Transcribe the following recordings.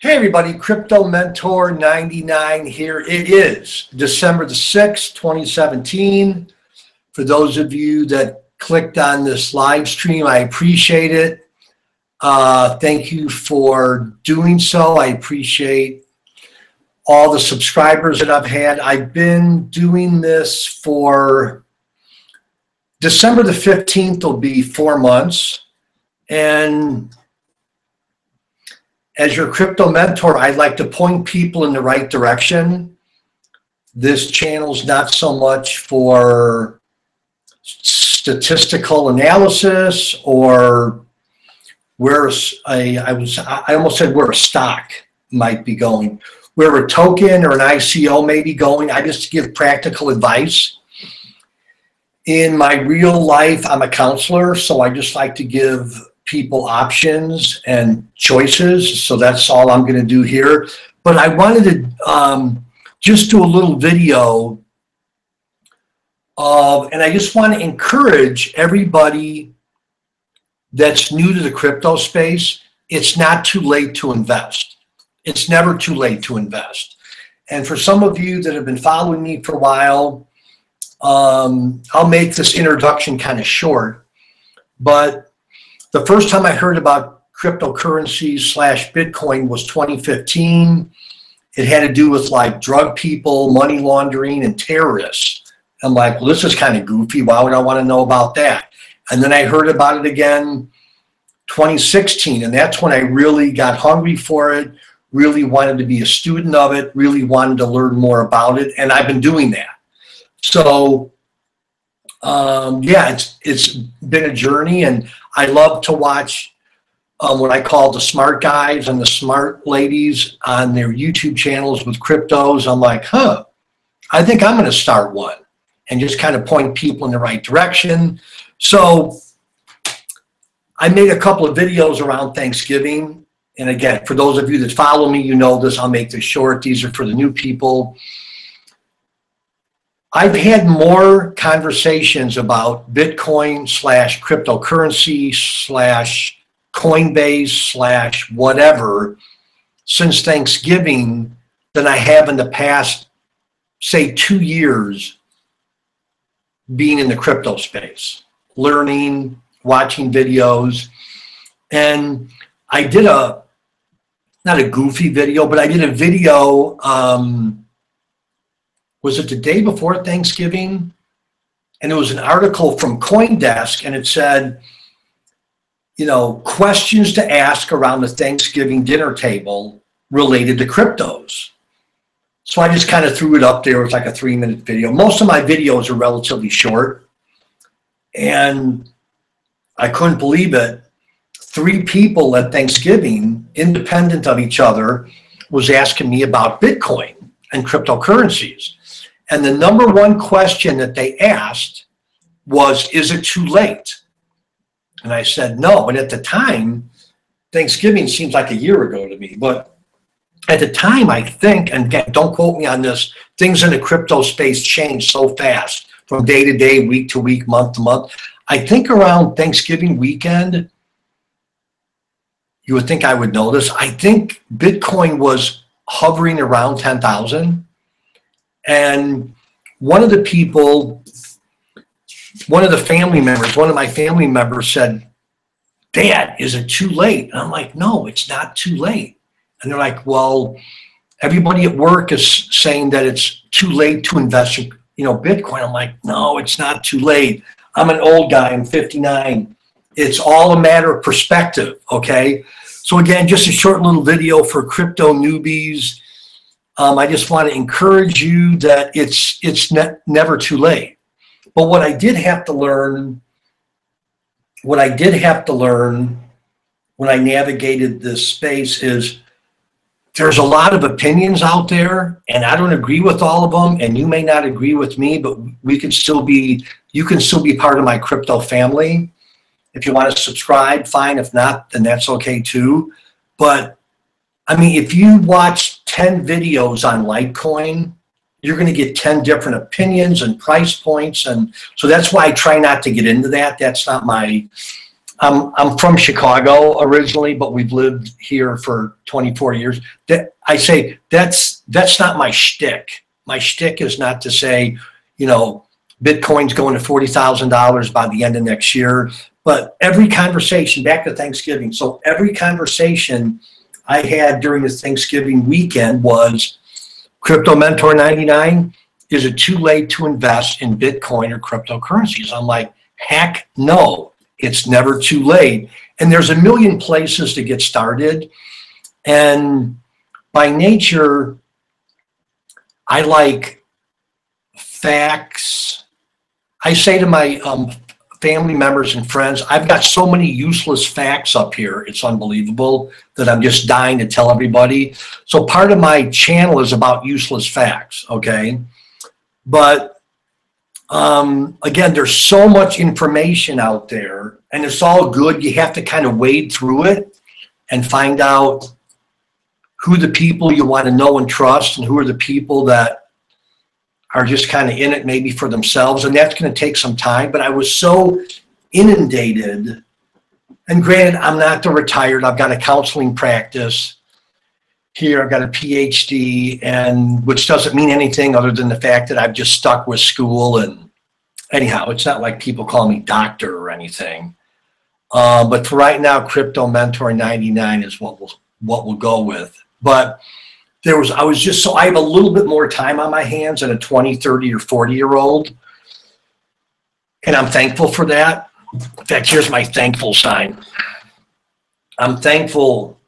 Hey everybody, Crypto Mentor 99 here. It is December the 6th, 2017. For those of you that clicked on this live stream, I appreciate it. Thank you for doing so. I appreciate all the subscribers that I've had. I've been doing this for December the 15th will be 4 months. And as your crypto mentor, I'd like to point people in the right direction. This channel's not so much for statistical analysis or where I almost said where a stock might be going, where a token or an ICO may be going. I just give practical advice. In my real life, I'm a counselor, so I just like to give people options and choices. So that's all I'm going to do here. But I wanted to just do a little video and I just want to encourage everybody that's new to the crypto space. It's not too late to invest. It's never too late to invest. And for some of you that have been following me for a while, I'll make this introduction kind of short, but the first time I heard about cryptocurrencies / Bitcoin was 2015. It had to do with like drug people, money laundering, and terrorists. I'm like, well, this is kind of goofy. Why would I want to know about that? And then I heard about it again 2016, and that's when I really got hungry for it, really wanted to be a student of it, really wanted to learn more about it, and I've been doing that. So yeah, it's been a journey, and I love to watch what I call the smart guys and the smart ladies on their YouTube channels with cryptos. I'm like, I think I'm going to start one and just kind of point people in the right direction. So I made a couple of videos around Thanksgiving. And again, for those of you that follow me, you know this, I'll make this short. These are for the new people. I've had more conversations about Bitcoin / cryptocurrency / Coinbase / whatever since Thanksgiving than I have in the past, say, 2 years being in the crypto space, learning, watching videos. And I did not a goofy video, but I did a video, was it the day before Thanksgiving? And it was an article from CoinDesk, and it said, you know, questions to ask around the Thanksgiving dinner table related to cryptos. So I just kind of threw it up there. It was like a 3-minute video. Most of my videos are relatively short. And I couldn't believe it. 3 people at Thanksgiving, independent of each other, was asking me about Bitcoin and cryptocurrencies. And the number one question that they asked was, is it too late? And I said, no. And at the time, Thanksgiving seems like a year ago to me. But at the time, I think, and again, don't quote me on this, things in the crypto space change so fast from day to day, week to week, month to month. I think around Thanksgiving weekend, you would think I would know this. I think Bitcoin was hovering around 10,000. And one of the people, one of my family members said, Dad, is it too late? And I'm like, no, it's not too late. And they're like, well, everybody at work is saying that it's too late to invest in, Bitcoin. I'm like, no, it's not too late. I'm an old guy, I'm 59. It's all a matter of perspective, okay? So again, just a short little video for crypto newbies. I just want to encourage you that it's never too late. But what I did have to learn when I navigated this space is there's a lot of opinions out there, and I don't agree with all of them, and you may not agree with me, but you can still be part of my crypto family. If you want to subscribe, fine. If not, then that's okay too. But I mean, if you watch 10 videos on Litecoin, you're going to get 10 different opinions and price points. And so that's why I try not to get into that. That's not my I'm from Chicago originally, but we've lived here for 24 years. That I say that's not my shtick. My shtick is not to say, you know, Bitcoin's going to $40,000 by the end of next year. But every conversation, back to Thanksgiving, so every conversation I had during the Thanksgiving weekend was, Crypto Mentor 99, is it too late to invest in Bitcoin or cryptocurrencies? I'm like, heck no, it's never too late. And there's a million places to get started. And by nature, I like facts. I say to my family members and friends, I've got so many useless facts up here. It's unbelievable that I'm just dying to tell everybody. So part of my channel is about useless facts, okay? But again, there's so much information out there and it's all good. You have to kind of wade through it and find out who the people you want to know and trust and who are the people that are just kind of in it maybe for themselves. And that's going to take some time. But I was so inundated. And granted, I'm not the retired. I've got a counseling practice here. I've got a PhD, and which doesn't mean anything other than the fact that I've just stuck with school. And anyhow, it's not like people call me doctor or anything. But for right now, Crypto Mentor 99 is what we'll go with. But I was just, so I have a little bit more time on my hands than a 20, 30, or 40-year-old. And I'm thankful for that. In fact, here's my thankful sign. I'm thankful.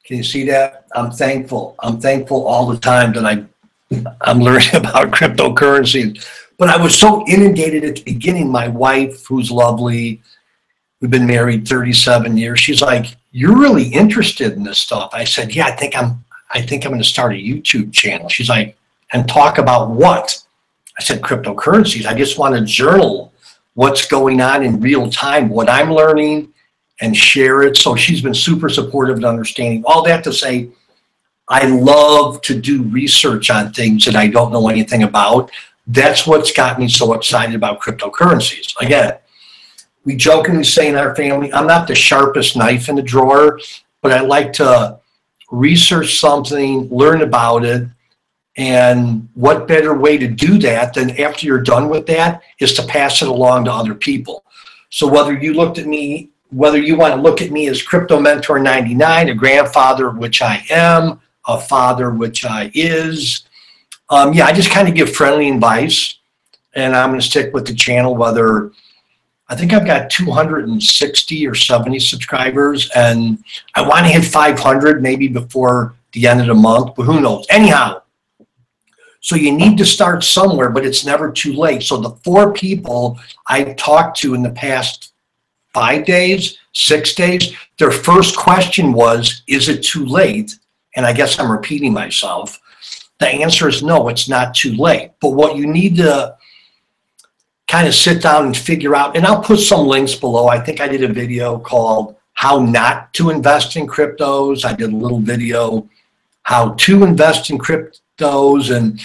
Can you see that? I'm thankful. I'm thankful all the time that I'm learning about cryptocurrency. But I was so inundated at the beginning. My wife, who's lovely, we've been married 37 years. She's like, "You're really interested in this stuff." I said, "Yeah, I think I'm going to start a YouTube channel." She's like, "And talk about what?" I said, "Cryptocurrencies. I just want to journal what's going on in real time, what I'm learning, and share it." So she's been super supportive and understanding. All that to say, I love to do research on things that I don't know anything about. That's what's got me so excited about cryptocurrencies. Again, we jokingly say in our family, I'm not the sharpest knife in the drawer, but I like to research something, learn about it, and what better way to do that than after you're done with that is to pass it along to other people. So whether you want to look at me as Crypto Mentor 99, a grandfather, which I am, a father, which I is, yeah, I just kind of give friendly advice, and I'm going to stick with the channel, whether I think I've got 260 or 70 subscribers, and I want to hit 500 maybe before the end of the month, but who knows? Anyhow, so you need to start somewhere, but it's never too late. So the 4 people I talked to in the past 5 days, 6 days, their first question was, is it too late? And I guess I'm repeating myself. The answer is no, it's not too late. But what you need to kind of sit down and figure out, and I'll put some links below. I think I did a video called How Not to Invest in Cryptos. I did a little video, How to Invest in Cryptos. And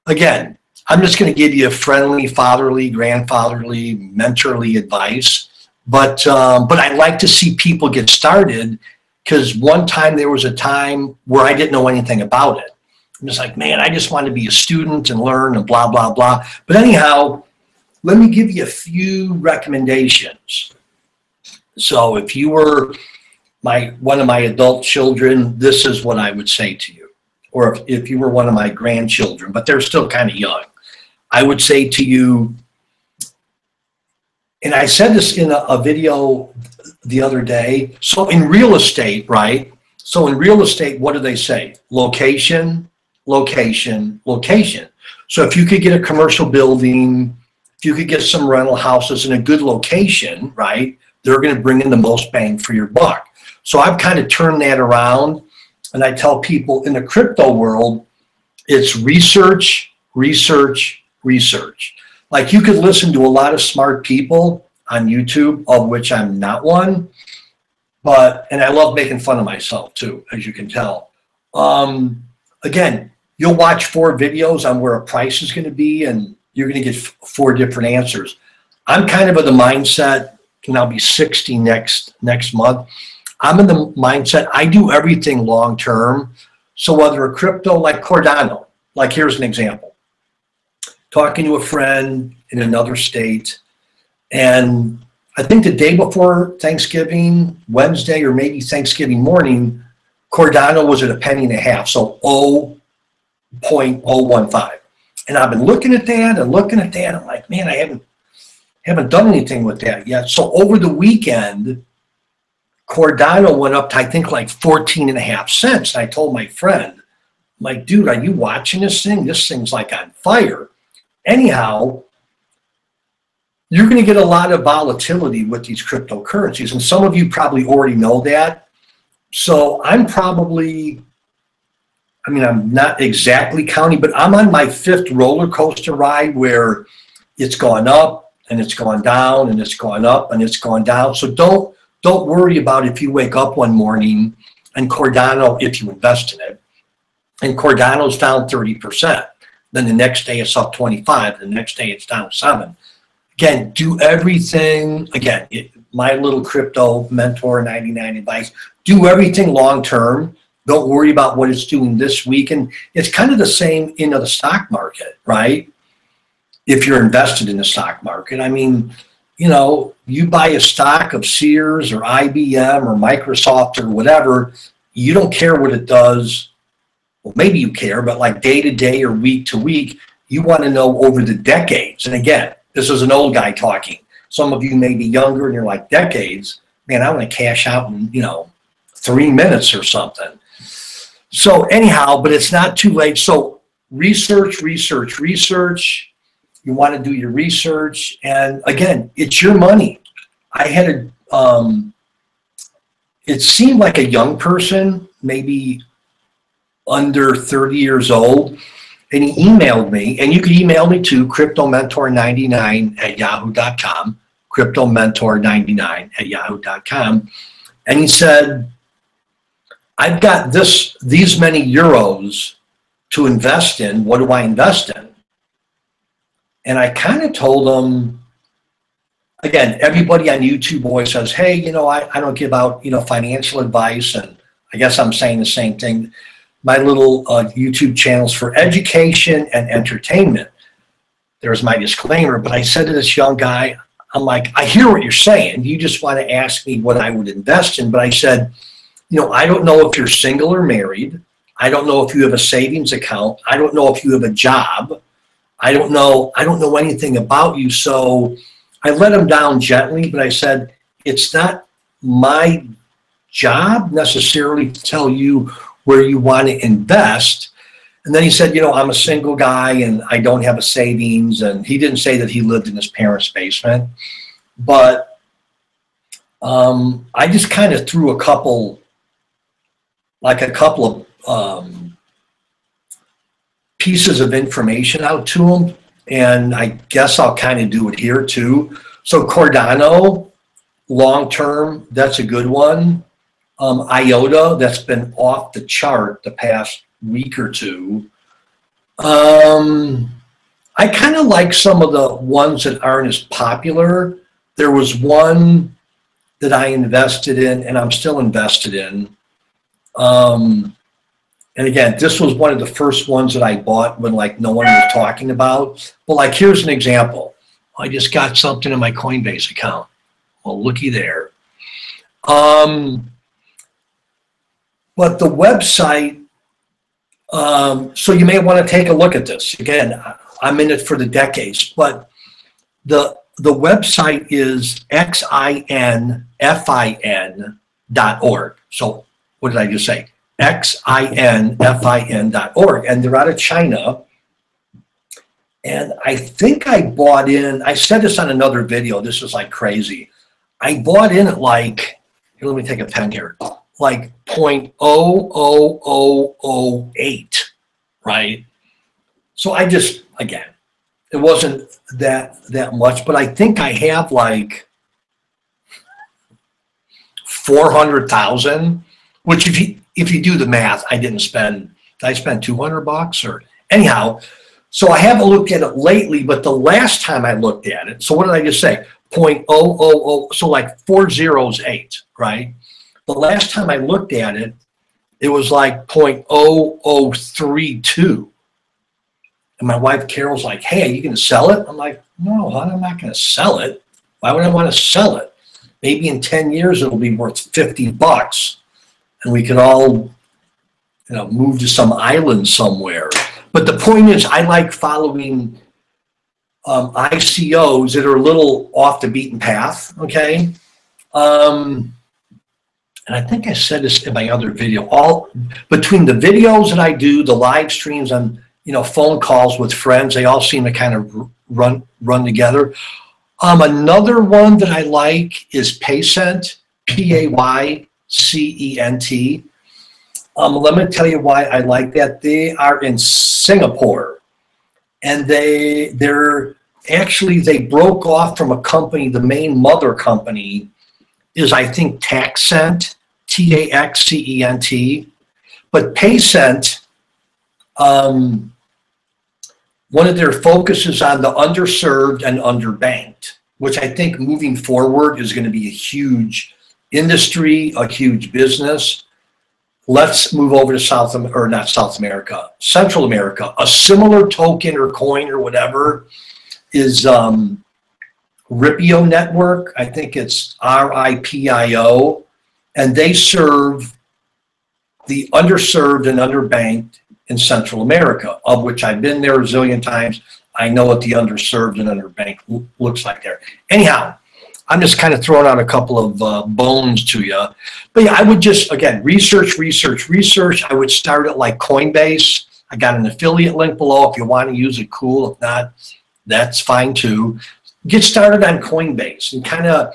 again, I'm just going to give you a friendly, fatherly, grandfatherly, mentorly advice. But I like to see people get started, because one time there was a time where I didn't know anything about it. I'm just like, man, I just want to be a student and learn and blah, blah, blah. But anyhow, let me give you a few recommendations. So if you were one of my adult children, this is what I would say to you. Or if you were one of my grandchildren, but they're still kind of young, I would say to you, and I said this in a video the other day, so in real estate, right? So in real estate, what do they say? Location, location, location. So if you could get a commercial building, if you could get some rental houses in a good location, right, they're going to bring in the most bang for your buck. So I've kind of turned that around, and I tell people in the crypto world, it's research, research, research. Like you could listen to a lot of smart people on YouTube, of which I'm not one, and I love making fun of myself too, as you can tell. Again, you'll watch 4 videos on where a price is going to be, and you're going to get 4 different answers. I'm kind of the mindset, and I'll be 60 next month. I'm in the mindset, I do everything long term. So whether a crypto like Cardano, like here's an example. Talking to a friend in another state, and I think the day before Thanksgiving, Wednesday, or maybe Thanksgiving morning, Cardano was at $0.015, so 0.015. And I've been looking at that and looking at that. I'm like, man, I haven't done anything with that yet. So over the weekend, Cardano went up to, I think, like 14.5 cents. And I told my friend, I'm like, dude, are you watching this thing? This thing's like on fire. Anyhow, you're going to get a lot of volatility with these cryptocurrencies. And some of you probably already know that. So I'm probably, I mean, I'm not exactly counting, but I'm on my 5th roller coaster ride where it's gone up and it's gone down and it's gone up and it's gone down. So don't worry about if you wake up one morning and Cardano, if you invest in it, and Cardano's down 30%. Then the next day it's up 25. The next day it's down 7. Again, do everything. Again, my little crypto mentor 99 advice, do everything long term. Don't worry about what it's doing this week. And it's kind of the same in the stock market, right? If you're invested in the stock market, I mean, you know, you buy a stock of Sears or IBM or Microsoft or whatever, you don't care what it does. Well, maybe you care, but like day to day or week to week, you want to know over the decades. And again, this is an old guy talking. Some of you may be younger and you're like, decades, man, I want to cash out in, 3 minutes or something. So anyhow, but it's not too late. So research. You want to do your research. And again, it's your money. I had it seemed like a young person, maybe under 30 years old, and he emailed me, and you can email me to cryptomentor99@yahoo.com, cryptomentor99@yahoo.com, and he said, I've got these many euros to invest in. What do I invest in? And I kind of told him, again, everybody on YouTube always says, hey, I don't give out, financial advice. And I guess I'm saying the same thing. My little YouTube channels for education and entertainment. There's my disclaimer. But I said to this young guy, I'm like, I hear what you're saying. You just want to ask me what I would invest in. But I said, I don't know if you're single or married. I don't know if you have a savings account. I don't know if you have a job. I don't know anything about you. So I let him down gently, but I said, it's not my job necessarily to tell you where you want to invest. And then he said, I'm a single guy and I don't have a savings. And he didn't say that he lived in his parents' basement, but I just kind of threw a couple of pieces of information out to him. And I guess I'll kind of do it here too. So Cardano, long-term, that's a good one. IOTA, that's been off the chart the past week or two. I kind of like some of the ones that aren't as popular. There was one that I invested in and I'm still invested in. And again, this was one of the first ones that I bought when no one was talking about. But here's an example. I just got something in my Coinbase account. Well, looky there. But the website, so you may want to take a look at this. Again, I'm in it for the decades, but the website is xinfin.org. So what did I just say? xinfin.org, and they're out of China. And I think I bought in, I said this on another video, this is crazy. I bought in at here, let me take a pen here, 0.00008, right? So I just, again, it wasn't that much, but I think I have 400,000, which if you do the math, did I spend $200 or anyhow? So I haven't looked at it lately, but the last time I looked at it, so what did I just say? .000, so like 4 zeros, 8, right? The last time I looked at it, it was like .0032. And my wife Carol's like, hey, are you going to sell it? I'm like, no, honey, I'm not going to sell it. Why would I want to sell it? Maybe in 10 years, it'll be worth $50 and we could all, move to some island somewhere. But the point is, I like following ICOs that are a little off the beaten path, okay? And I think I said this in my other video, all between the videos that I do, the live streams on, phone calls with friends, they all seem to kind of run together. Another one that I like is Paycent, Paycent. Let me tell you why I like that. They are in Singapore, and they broke off from a company. The main mother company is, I think, Taxcent, Taxcent. But Paycent, one of their focuses on the underserved and underbanked, which I think moving forward is going to be a huge industry, a huge business. Let's move over to Central America. A similar token or coin or whatever is Ripio Network. I think it's RIPIO, and they serve the underserved and underbanked in Central America, of which I've been there a zillion times. I know what the underserved and underbanked looks like there. Anyhow, I'm just kind of throwing out a couple of bones to you. But yeah, I would just, again, research. I would start at like Coinbase. I got an affiliate link below. If you want to use it, cool. If not, that's fine too. Get started on Coinbase and kind of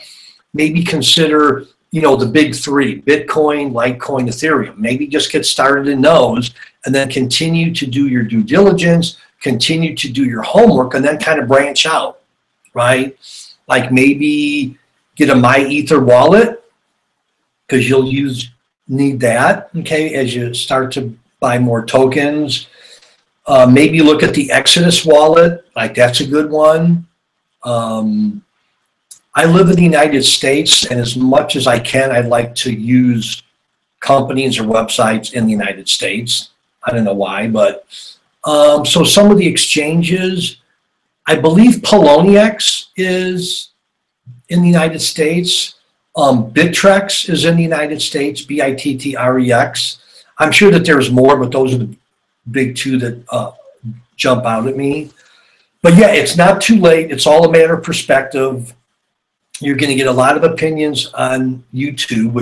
maybe consider, the big three: Bitcoin, Litecoin, Ethereum. Maybe just get started in those and then continue to do your due diligence, continue to do your homework, and then kind of branch out, right? Like maybe get a MyEther wallet, because you'll need that, okay, as you start to buy more tokens. Maybe look at the Exodus wallet, like that's a good one. I live in the United States, and as much as I can, I like to use companies or websites in the United States. I don't know why, but so some of the exchanges, I believe Poloniex is in the United States. Bittrex is in the United States, Bittrex. I'm sure that there's more, but those are the big two that jump out at me. But yeah, it's not too late. It's all a matter of perspective. You're going to get a lot of opinions on YouTube,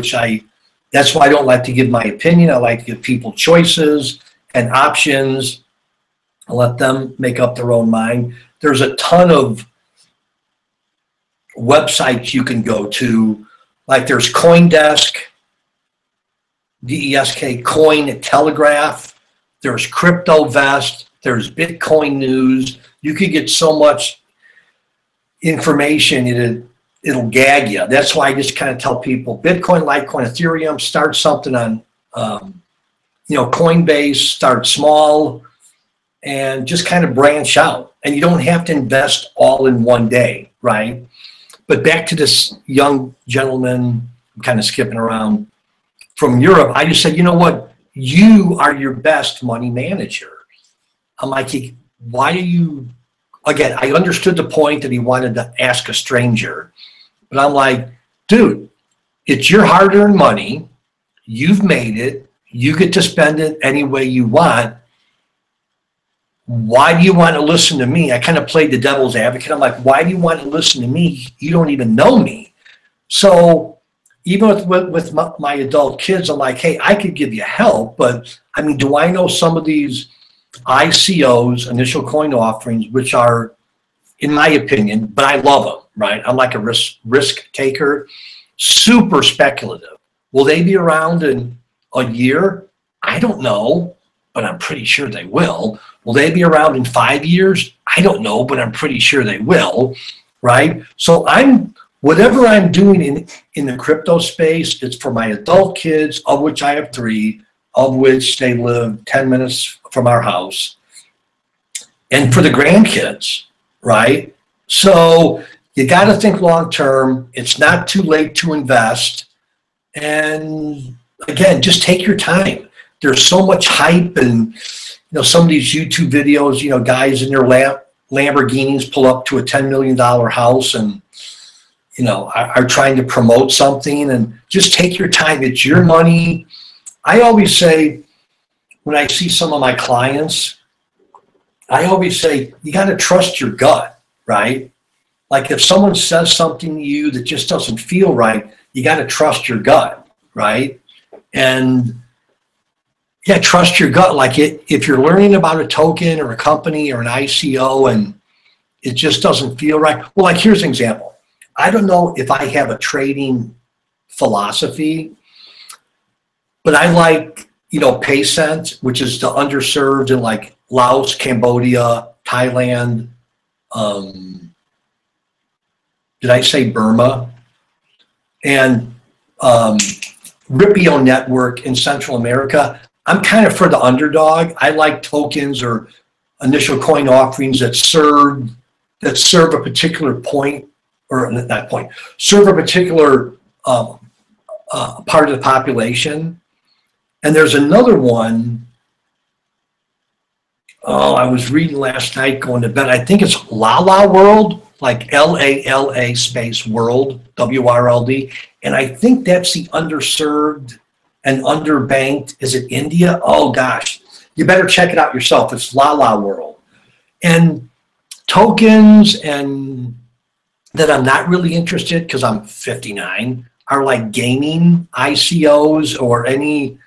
that's why I don't like to give my opinion. I like to give people choices and options. I let them make up their own mind. There's a ton of websites you can go to, like there's CoinDesk, DESK, Coin Telegraph, there's CryptoVest, there's Bitcoin News. You could get so much information, it'll gag you. That's why I just kind of tell people Bitcoin, Litecoin, Ethereum, start something on, Coinbase, start small, and just kind of branch out. And you don't have to invest all in one day, right? But back to this young gentleman, I'm kind of skipping around, from Europe. I just said, you know what? You are your best money manager. I'm like, why are you, again, I understood the point that he wanted to ask a stranger. But I'm like, dude, it's your hard-earned money. You've made it. You get to spend it any way you want. Why do you want to listen to me? I kind of played the devil's advocate. I'm like, why do you want to listen to me? You don't even know me. So even with my adult kids, I'm like, hey, I could give you help. But, I mean, do I know some of these ICOs, initial coin offerings, which are, in my opinion, but I love them, right? I'm like a risk taker, super speculative. Will they be around in a year? I don't know, but I'm pretty sure they will. Will they be around in 5 years? I don't know, but I'm pretty sure they will, right? So whatever I'm doing in the crypto space, it's for my adult kids, of which I have 3, of which they live 10 minutes from our house, and for the grandkids, right? So You got to think long term. It's not too late to invest. And again, just take your time. There's so much hype, and some of these YouTube videos, guys in their Lamborghinis pull up to a $10 million house and are trying to promote something. And just take your time. It's your money. I always say, when I see some of my clients, I always say, you got to trust your gut, right? Like if someone says something to you that just doesn't feel right, you got to trust your gut, right? And yeah, trust your gut. Like if you're learning about a token or a company or an ICO and it just doesn't feel right. Well, like here's an example. I don't know if I have a trading philosophy, but I like, Paycent, which is the underserved in like Laos, Cambodia, Thailand. Did I say Burma? And Ripio Network in Central America. I'm kind of for the underdog. I like tokens or initial coin offerings that serve a particular point, or not point, serve a particular part of the population. And there's another one. Oh, I was reading last night going to bed. I think it's Lala World, like LALA space World, WRLD. And I think that's the underserved and underbanked. Is it India? Oh gosh, you better check it out yourself. It's Lala World. And tokens and that I'm not really interested, because I'm 59, are like gaming ICOs or any,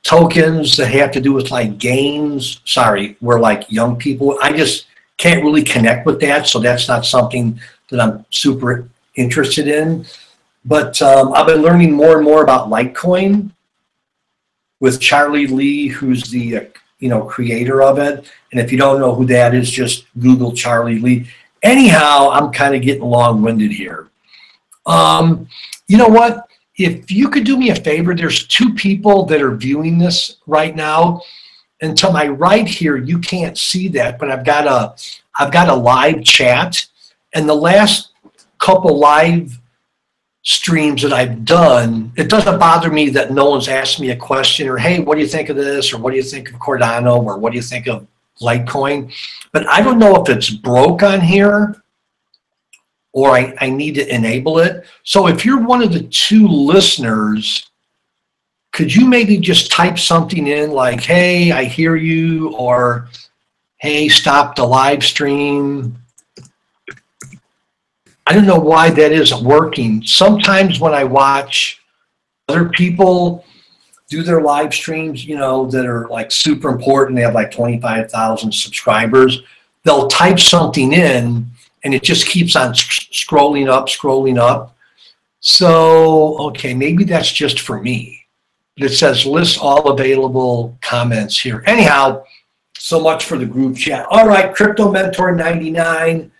tokens that have to do with like games. Sorry, we're like young people. I just can't really connect with that. So that's not something that I'm super interested in. But I've been learning more and more about Litecoin with Charlie Lee, who's the creator of it. And if you don't know who that is, just Google Charlie Lee. Anyhow, I'm kind of getting long-winded here. You know what? If you could do me a favor, there's 2 people that are viewing this right now. And to my right here, you can't see that, but I've got a live chat. And the last couple live streams that I've done, it doesn't bother me that no one's asked me a question or, hey, what do you think of this? Or what do you think of Cardano? Or what do you think of Litecoin? But I don't know if it's broke on here or I need to enable it. So if you're one of the 2 listeners, could you maybe just type something in like, hey, I hear you, or hey, stop the live stream? I don't know why that isn't working. Sometimes when I watch other people do their live streams, that are like super important, they have like 25,000 subscribers, they'll type something in and it just keeps on scrolling up. So, okay, maybe that's just for me. But it says list all available comments here. Anyhow, so much for the group chat. All right, Crypto Mentor 99.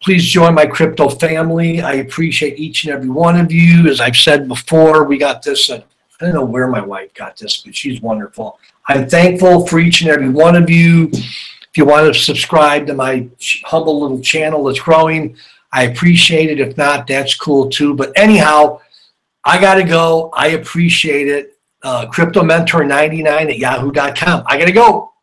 Please join my crypto family. I appreciate each and every one of you. As I've said before, we got this. I don't know where my wife got this, but she's wonderful. I'm thankful for each and every one of you. If you want to subscribe to my humble little channel that's growing, I appreciate it. If not, that's cool too. But anyhow, I got to go. I appreciate it. Crypto Mentor 99 at yahoo.com. I got to go.